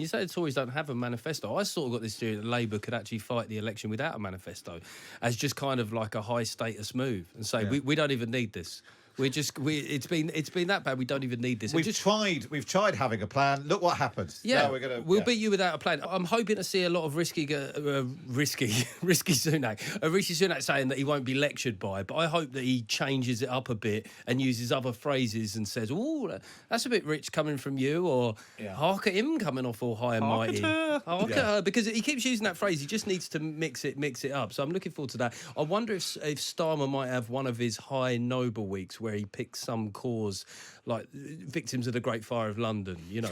you say the Tories don't have a manifesto. I sort of got this theory that Labour could actually fight the election without a manifesto, as just kind of like a high status move, and say we don't even need this. It's been that bad. We don't even need this. We've tried having a plan. Look what happens. Yeah, we'll beat you without a plan. I'm hoping to see a lot of risky Sunak. Rishi Sunak saying that he won't be lectured by, but I hope that he changes it up a bit and uses other phrases and says, "Oh, that's a bit rich coming from you," or "Hark at him coming off all high and mighty." Hark at her, because he keeps using that phrase. He just needs to mix it up. So I'm looking forward to that. I wonder if Starmer might have one of his high noble weeks where he picks some cause like victims of the Great Fire of London. You know,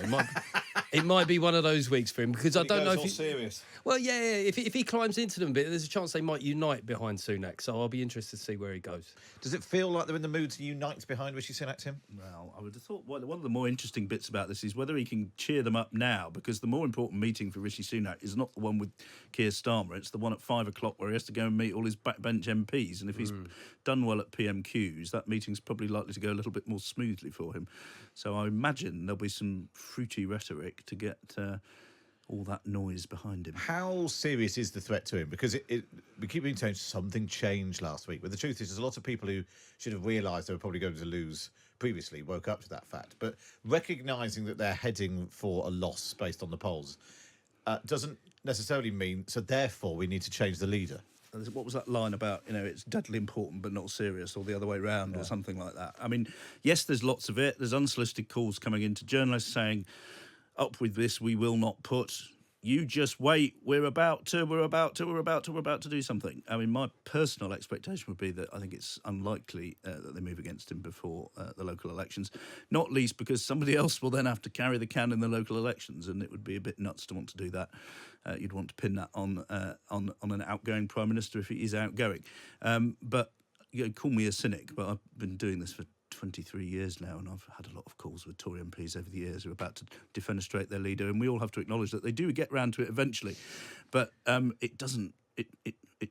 it might be one of those weeks for him, because I don't know if he's serious. Well, if he climbs into them a bit, there's a chance they might unite behind Sunak. So I'll be interested to see where he goes. Does it feel like they're in the mood to unite behind Rishi Sunak, Tim? Well, I would have thought one of the more interesting bits about this is whether he can cheer them up now, because the more important meeting for Rishi Sunak is not the one with Keir Starmer, it's the one at 5 o'clock where he has to go and meet all his backbench MPs. And if he's done well at PMQs, that meeting's probably likely to go a little bit more smoothly for him. So I imagine there'll be some fruity rhetoric to get all that noise behind him. How serious is the threat to him? Because we keep being told something changed last week. But the truth is, there's a lot of people who should have realised they were probably going to lose previously, woke up to that fact. But recognising that they're heading for a loss based on the polls doesn't necessarily mean, so therefore we need to change the leader. What was that line about, it's deadly important but not serious, or the other way around, or something like that? I mean, yes, there's lots of it. There's unsolicited calls coming into journalists saying, up with this, we will not put. You just wait. We're about to do something. I mean, my personal expectation would be that I think it's unlikely that they move against him before the local elections, not least because somebody else will then have to carry the can in the local elections, and it would be a bit nuts to want to do that. You'd want to pin that on an outgoing Prime Minister if he is outgoing. But call me a cynic, but I've been doing this for 23 years now, and I've had a lot of calls with Tory MPs over the years who are about to defenestrate their leader, and we all have to acknowledge that they do get round to it eventually, but it doesn't. It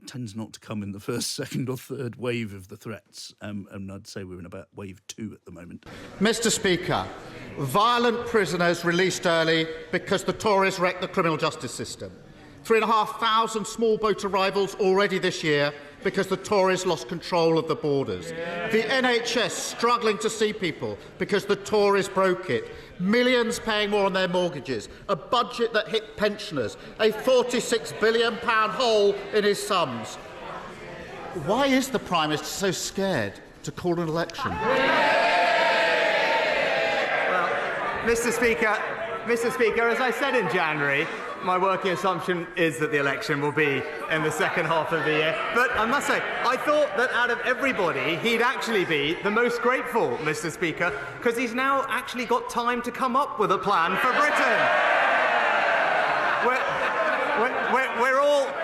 tends not to come in the first, second or third wave of the threats, and I'd say we're in about wave 2 at the moment. Mr. Speaker, violent prisoners released early because the Tories wrecked the criminal justice system. 3,500 small boat arrivals already this year because the Tories lost control of the borders. The NHS struggling to see people because the Tories broke it. Millions paying more on their mortgages. A budget that hit pensioners. A £46 billion hole in his sums. Why is the Prime Minister so scared to call an election? Well, Mr. Speaker, as I said in January, my working assumption is that the election will be in the second half of the year. But I must say, I thought that out of everybody, he'd actually be the most grateful, Mr. Speaker, because he's now actually got time to come up with a plan for Britain.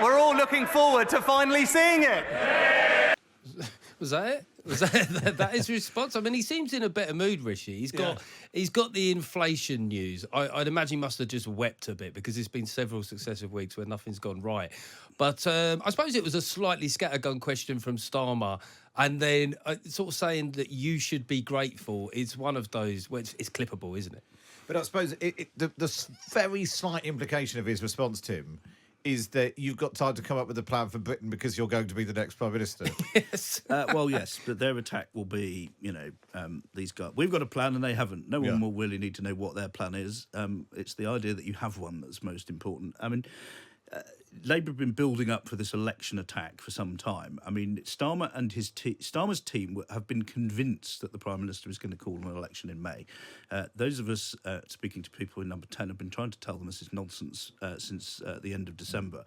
We're all looking forward to finally seeing it. Was that it? Was that his response? I mean, he seems in a better mood, Rishi. He's got the inflation news. I'd imagine he must have just wept a bit because there's been several successive weeks where nothing's gone right. But I suppose it was a slightly scattergun question from Starmer, and then sort of saying that you should be grateful. It's one of those where it's clippable, isn't it? But I suppose the very slight implication of his response, Tim, is that you've got time to come up with a plan for Britain because you're going to be the next Prime Minister. Yes. Well, yes, but their attack will be, these guys. We've got a plan and they haven't. No one will really need to know what their plan is. It's the idea that you have one that's most important. I mean, Labour have been building up for this election attack for some time. I mean, Starmer and Starmer's team have been convinced that the Prime Minister is going to call an election in May. Those of us speaking to people in Number 10 have been trying to tell them this is nonsense since the end of December.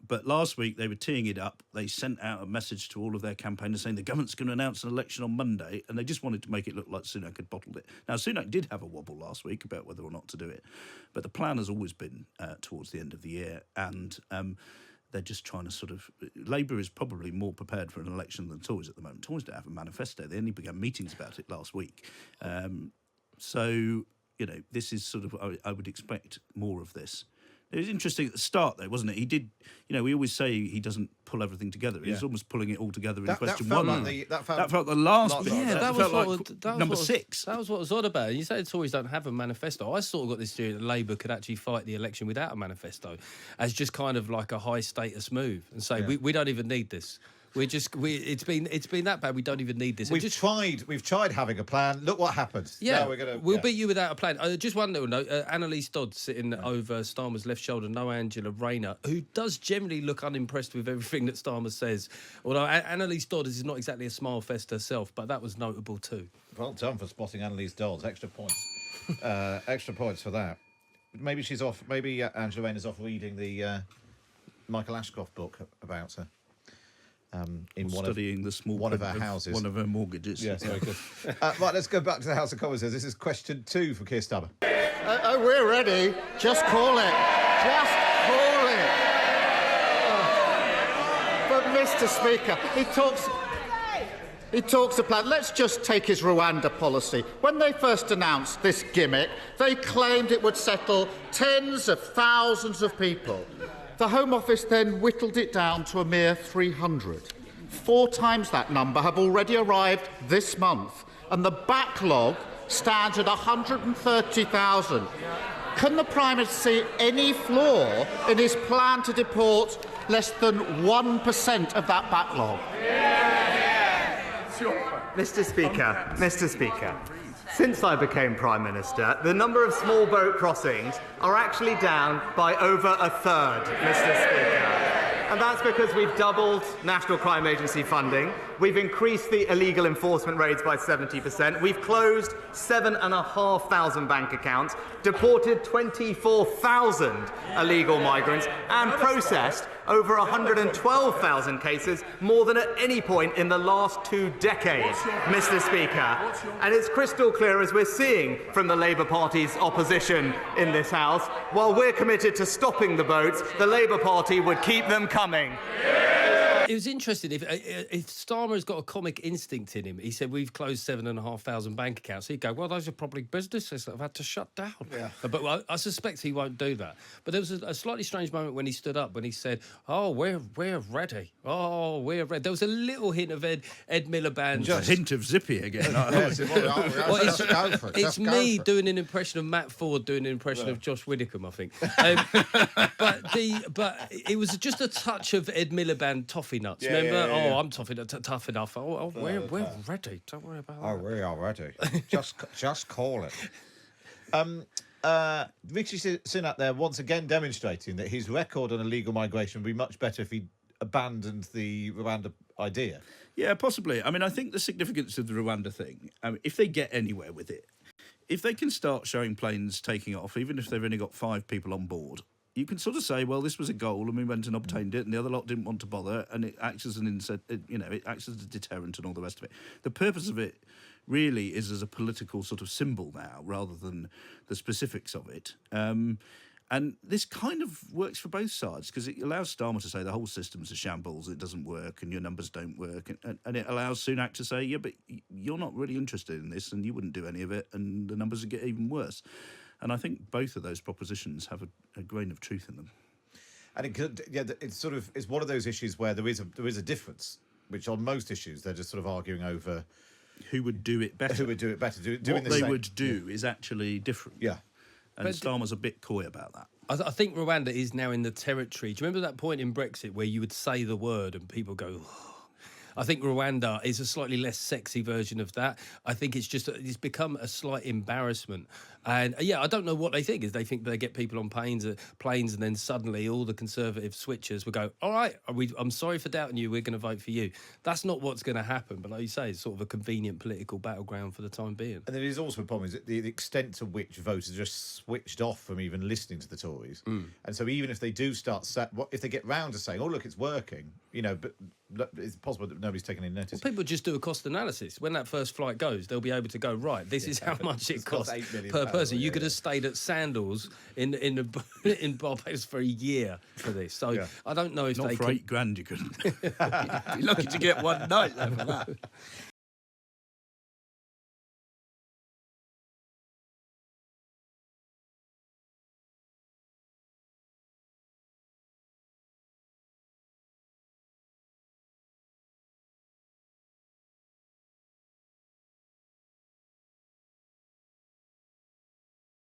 But last week they were teeing it up. They sent out a message to all of their campaigners saying the government's going to announce an election on Monday, and they just wanted to make it look like Sunak had bottled it. Now, Sunak did have a wobble last week about whether or not to do it, but the plan has always been towards the end of the year, and they're just trying to sort of... Labour is probably more prepared for an election than Tories at the moment. Tories don't have a manifesto. They only began meetings about it last week. So, this is sort of... I would expect more of this. It was interesting at the start, though, wasn't it? He did, we always say he doesn't pull everything together. He's almost pulling it all together in question one. That felt the last bit. Yeah, that was number 6. That was what was odd about it. You say the Tories don't have a manifesto. I sort of got this theory that Labour could actually fight the election without a manifesto, as just kind of like a high status move, and say we don't even need this. It's been that bad. We don't even need this. We've tried having a plan. Look what happens. Yeah, we'll beat you without a plan. Just one little note. Annalise Dodd sitting over Starmer's left shoulder. No Angela Rayner, who does generally look unimpressed with everything that Starmer says. Although Annalise Dodd is not exactly a smile fest herself, but that was notable too. Well done for spotting Annalise Dodd. Extra points. Extra points for that. Maybe she's off. Maybe Angela Rayner's off reading the Michael Ashcroft book about her. Studying the small one of our houses, one of her mortgages. Yes, very good. Right, let's go back to the House of Commons. This is question 2 for Keir Starmer. We're ready. Just call it. Just call it. But Mr. Speaker, he talks a plan. Let's just take his Rwanda policy. When they first announced this gimmick, they claimed it would settle tens of thousands of people. The Home Office then whittled it down to a mere 300. 4 times that number have already arrived this month, and the backlog stands at 130,000. Can the Prime Minister see any flaw in his plan to deport less than 1% of that backlog? Mr. Speaker, since I became Prime Minister, the number of small boat crossings are actually down by over a third, Mr. Speaker. And that's because we've doubled National Crime Agency funding, we've increased the illegal enforcement raids by 70%, we've closed 7,500 bank accounts, deported 24,000 illegal migrants, and processed over 112,000 cases, more than at any point in the last 2 decades, Mr. Speaker. And it's crystal clear, as we're seeing from the Labour Party's opposition in this House, while we're committed to stopping the boats, the Labour Party would keep them coming. It was interesting. If Starmer has got a comic instinct in him, he said we've closed 7,500 bank accounts. He'd go, well, those are probably businesses that have had to shut down. Yeah. But I suspect he won't do that. But there was a slightly strange moment when he stood up, when he said, "Oh, we're ready. Oh, we're ready." There was a little hint of Ed Miliband. Just a hint of Zippy again. It's me doing an impression of Matt Ford doing an impression of Josh Widdicombe, I think. But it was just a touch of Ed Miliband toffee nuts. Remember? Yeah. I'm tough enough. We're ready. Don't worry about that. Oh, we are ready. just call it. Rishi Sunak there once again demonstrating that his record on illegal migration would be much better if he abandoned the Rwanda idea. Yeah, possibly. I mean, I think the significance of the Rwanda thing, if they get anywhere with it, if they can start showing planes taking off, even if they've only got 5 people on board, you can sort of say, well, this was a goal and we went and obtained it, and the other lot didn't want to bother, and it acts as it acts as a deterrent and all the rest of it. The purpose of it really is as a political sort of symbol now, rather than the specifics of it. And this kind of works for both sides, because it allows Starmer to say the whole system's a shambles, it doesn't work, and your numbers don't work. And it allows Sunak to say, yeah, but you're not really interested in this, and you wouldn't do any of it, and the numbers would get even worse. And I think both of those propositions have a grain of truth in them. And it's one of those issues where there is a difference, which on most issues they're just sort of arguing over who would do it better. Who would do it better? What they would do is actually different. Yeah. And Starmer's a bit coy about that. I think Rwanda is now in the territory. Do you remember that point in Brexit where you would say the word and people go, oh. I think Rwanda is a slightly less sexy version of that. I think it's become a slight embarrassment. And I don't know what they think. Is they think they get people on planes, and then suddenly all the Conservative switchers will go, all right, I'm sorry for doubting you, we're going to vote for you. That's not what's going to happen. But like you say, it's sort of a convenient political battleground for the time being. And there is also a problem, is that the extent to which voters are just switched off from even listening to the Tories. And so even if they do if they get round to saying, oh, look, it's working, but it's possible that nobody's taken any notice. Well, people just do a cost analysis. When that first flight goes, they'll be able to go, right, this is how much it costs per person. You could have stayed at Sandals in Barbados for a year for this. So I don't know if Not they for $8,000 you couldn't. You're lucky to get one night there for that.